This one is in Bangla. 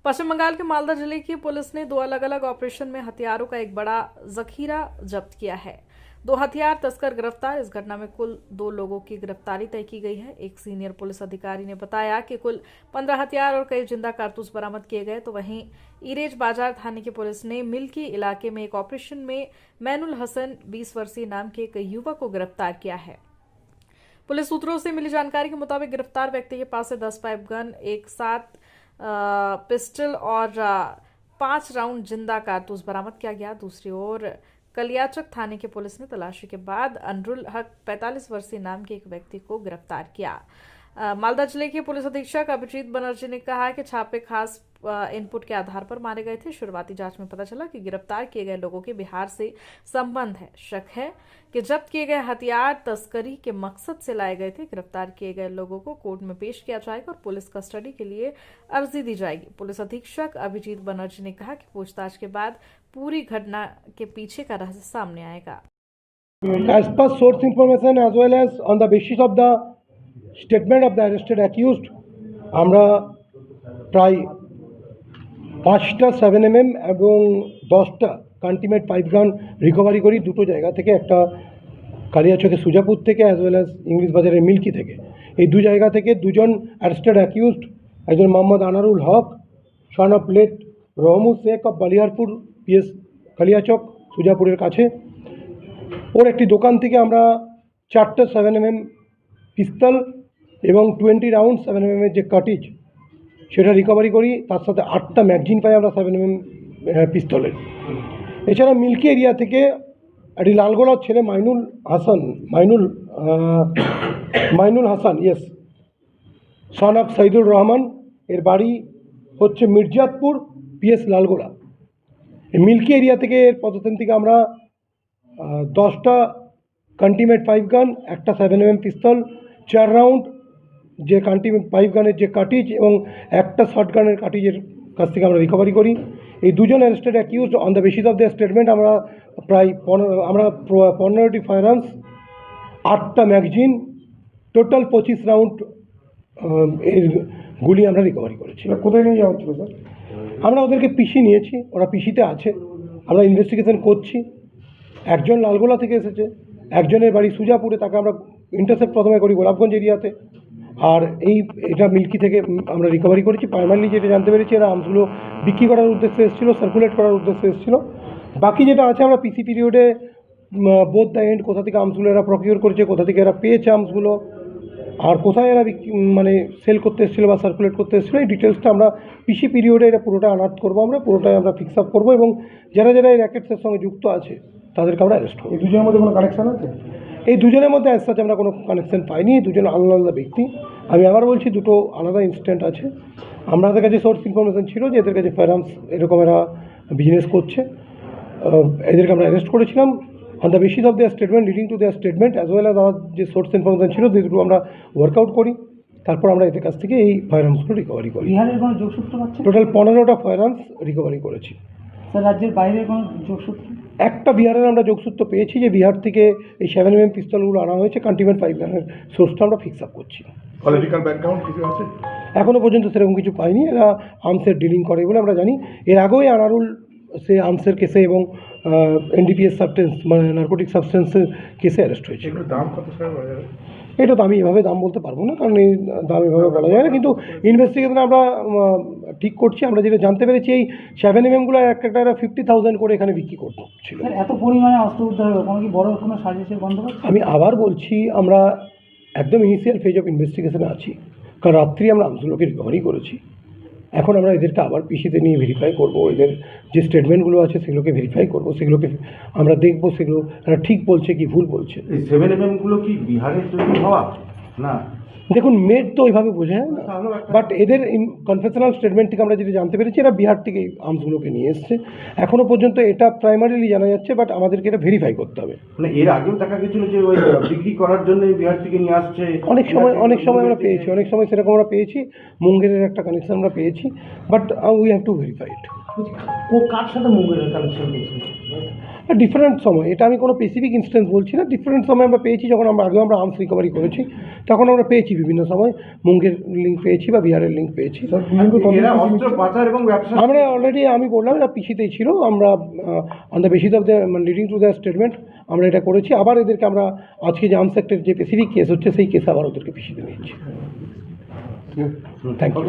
पश्चिम बंगाल के मालदा जिले की पुलिस ने दो अलग अलग ऑपरेशन में हथियारों का एक बड़ा जखीरा जब्त किया है। दो हथियार तस्कर गिरफ्तार। इस घटना में कुल 2 लोगों की गिरफ्तारी तय की गई है। एक सीनियर पुलिस अधिकारी ने बताया कि कुल 15 हथियार और कई जिंदा कारतूस बरामद किए गए। तो वहीं ईरेज बाजार थाने की पुलिस ने मिल्की इलाके में एक ऑपरेशन में मैनुल हसन 20 वर्षीय नाम के एक युवक को गिरफ्तार किया है। पुलिस सूत्रों से मिली जानकारी के मुताबिक गिरफ्तार व्यक्ति के पास से 10 पाइप गन, एक 7 पिस्टल और 5 राउंड जिंदा कारतूस बरामद किया गया। दूसरी ओर कलियाचक थाने की पुलिस ने तलाशी के बाद अनरुल हक 45 वर्षीय नाम के एक व्यक्ति को गिरफ्तार किया। मालदा जिले के पुलिस अधीक्षक अभिजीत बनर्जी ने कहा कि छापे खास इनपुट के आधार पर मारे गए थे। शुरुआती जांच में पता चला कि गिरफ्तार किए गए लोगों के बिहार से संबंध है। शक है कि जब्त किए गए हथियार तस्करी के मकसद से लाए गए थे। गिरफ्तार किए गए लोगों को कोर्ट में पेश किया जाएगा और पुलिस कस्टडी के लिए अर्जी दी जाएगी। पुलिस अधीक्षक अभिजीत बनर्जी ने कहा कि पूछताछ के बाद पूरी घटना के पीछे का रहस्य सामने आएगा। As per source information as well as on the basis of the statement of the arrested accused, আমরা প্রায় 5টা 7mm এবং 10টা কান্টিমেট পাইপ গান রিকভারি করি দুটো জায়গা থেকে, একটা কালিয়াচকে সুজাপুর থেকে অ্যাজ ওয়েল অ্যাজ ইংলিশ বাজারের মিল্কি থেকে। এই দু জায়গা থেকে দুজন অ্যারেস্টেড অ্যাকিউজড, একজন Mohammad Anarul Haque son of late Rahmud Sheikh of Baliyarpur PS Kaliachak সুজাপুরের কাছে, ওর একটি দোকান থেকে আমরা 4টা 7mm পিস্তল এবং 20 রাউন্ড 7mm যে কাটিজ সেটা রিকভারি করি। তার সাথে 8টা ম্যাগজিন পাই আমরা 7mm পিস্তলের। এছাড়া মিল্কি এরিয়া থেকে একটি লালগোলার ছেলে Mainul Hasan yes son of Saidur Rahman, এর বাড়ি হচ্ছে মির্জাতপুর পিএস লালগোলা। এই মিল্কি এরিয়া থেকে এর পজিশন থেকে আমরা 10টা কান্টিমেট পাইপ গান, একটা 7mm পিস্তল, 4 রাউন্ড যে কান্টিমেট পাইপ গানের যে কাটিজ এবং একটা শর্ট গানের কাটিজের কাছ থেকে আমরা রিকভারি করি। এই দুজন arrested accused on the basis of the statement আমরা প্রায় 15টি ফায়ার আর্মস, 8টা ম্যাগজিন, টোটাল 25 রাউন্ড এর গুলি আমরা রিকভারি করেছি। কোথায় নিয়ে যাওয়া হচ্ছিল স্যার? আমরা ওদেরকে পিসি নিয়েছি, ওরা পিসিতে আছে, আমরা ইনভেস্টিগেশন করছি। একজন লালগোলা থেকে এসেছে, একজনের বাড়ি সুজাপুরে, তাকে আমরা ইন্টারসেপ্ট প্রথমে করি গোলাপগঞ্জ এরিয়াতে, আর এটা মিল্কি থেকে আমরা রিকভারি করেছি। প্রাইমারিলি যেটা জানতে পেরেছি এরা আর্মসগুলো বিক্রি করার উদ্দেশ্যে এসেছিলো, সার্কুলেট করার উদ্দেশ্যে এসেছিলো। বাকি যেটা আছে আমরা পিসি পিরিয়ডে বোথ দ্য এন্ড কোথা থেকে আর্মসগুলো এরা প্রকিউর করেছে, কোথা থেকে এরা পেয়েছে আর্মসগুলো, আর কোথায় এরা মানে সেল করতে এসেছিলো বা সার্কুলেট করতে এসেছিলো, এই ডিটেলসটা আমরা পিসি পিরিয়ডে এটা পুরোটা আনার্ট করবো, আমরা পুরোটাই আমরা ফিক্স আপ করবো এবং যারা যারা এই র্যাকেটসের সঙ্গে যুক্ত আছে তাদেরকে আমরা অ্যারেস্ট করবো। এই দুজনের মধ্যে কোনো কানেকশান আছে? এই দুজনের মধ্যে অ্যাজ সাচ আমরা কোনো কানেকশান পাইনি। দুজন আলাদা আলাদা ব্যক্তি। আমি আবার বলছি দুটো আলাদা ইনসিডেন্ট আছে। আমাদের কাছে সোর্স ইনফরমেশন ছিল যে এদের কাছে ফায়ার আর্মস এরকম এরা বিজনেস করছে। এদেরকে আমরা অ্যারেস্ট করেছিলাম on the basis of their statement, leading to their statement as well as আমার যে সোর্স ইনফরমেশন ছিল দুটো আমরা ওয়ার্কআউট করি। তারপর আমরা এদের কাছ থেকে এই ফায়ার আর্মসগুলো রিকভারি করি। বিহারের কোনো যোগসূত্র পাচ্ছেন? টোটাল 15টা ফায়ার আর্মস রিকভারি করেছি। স্যার রাজ্যের বাইরের কোনো যোগসূত্র? একটা বিহারের আমরা যোগসূত্র পেয়েছি যে বিহার থেকে এই 7mm পিস্তলগুলো আনা হয়েছে। কান্টিমেন্ট পাইপ গানের সোর্সটা আমরা ফিক্স আপ করছি। পলিটিক্যাল ব্যাকগ্রাউন্ড কিছু আছে? এখনও পর্যন্ত সেরকম কিছু পাইনি। এরা আর্মসের ডিলিং করে বলে আমরা জানি। এর আগেও আনারুল সে আর্মসের কেসে এবং এনডিপিএস সাবস্টেন্স মানে নার্কোটিক সাবস্টেন্সের কেসে অ্যারেস্ট হয়েছে। এগুলোর দাম কত স্যার বলা যাবে? এটা তো আমি এভাবে দাম বলতে পারবো না, কারণ এই দাম এভাবে বলা যায় না, কিন্তু ইনভেস্টিগেশনে আমরা ঠিক করছি। আমরা যেটা জানতে পেরেছি এই 7mmগুলো একটা 50,000 করে এখানে বিক্রি করছিল। এত পরিমাণে অস্ত্র উদ্ধার হলো, কোনো কি বড় কোনো সাজিশের বন্দোবস্ত? আমি আবার বলছি আমরা একদম ইনিশিয়াল ফেজ অফ ইনভেস্টিগেশনে আছি, কারণ রাত্রি আমরা আর্মসগুলোকে রিকভারি করেছি। এখন আমরা এদেরকে আবার পিসিতে নিয়ে ভেরিফাই করব, এদের যে স্টেটমেন্টগুলো আছে সেগুলোকে ভেরিফাই করব, সেগুলোকে আমরা দেখবো সেগুলো এরা ঠিক বলছে কি ভুল বলছে। এই 7mmগুলো কি বিহারের তৈরি হওয়া না? দেখুন মেড তো ওইভাবে বোঝায় না, বাট এদের কনফেশনাল স্টেটমেন্ট থেকে আমরা যেটা জানতে পেরেছি এরা বিহার থেকে এই আর্মসগুলোকে নিয়ে এসছে। এখনও পর্যন্ত এটা প্রাইমারিলি জানা যাচ্ছে, বাট আমাদেরকে এটা ভেরিফাই করতে হবে। মানে এর আগেও দেখা গেছিল যে ওই বিক্রি করার জন্য বিহার থেকে নিয়ে আসছে। অনেক সময় আমরা পেয়েছি, অনেক সময় সেরকম আমরা পেয়েছি। মুঙ্গেরের একটা কানেকশন আমরা পেয়েছি, but we have to verify it. কার সাথে মুঙ্গেরের কানেকশন পেয়েছি? ডিফারেন্ট সময়, এটা আমি কোনো স্পেসিফিক ইনস্ট্যান্স বলছি না, ডিফারেন্ট সময় আমরা পেয়েছি। যখন আগেও আমরা আর্মস রিকভারি করেছি তখন আমরা পেয়েছি বিভিন্ন সময় মুঙ্গের লিঙ্ক পেয়েছি বা বিহারের লিঙ্ক পেয়েছি। এরা অস্ত্র পাচার এবং ব্যবসা আমরা অলরেডি আমি বললাম এটা পিছিতেই ছিল, আমরা on the basis of the leading to the statement আমরা এটা করেছি। আবার এদেরকে আমরা আজকে যে আর্মস অ্যাক্টের যে স্পেসিফিক কেস হচ্ছে সেই কেসে আবার ওদেরকে পিছিয়ে নিয়েছি। Thank you.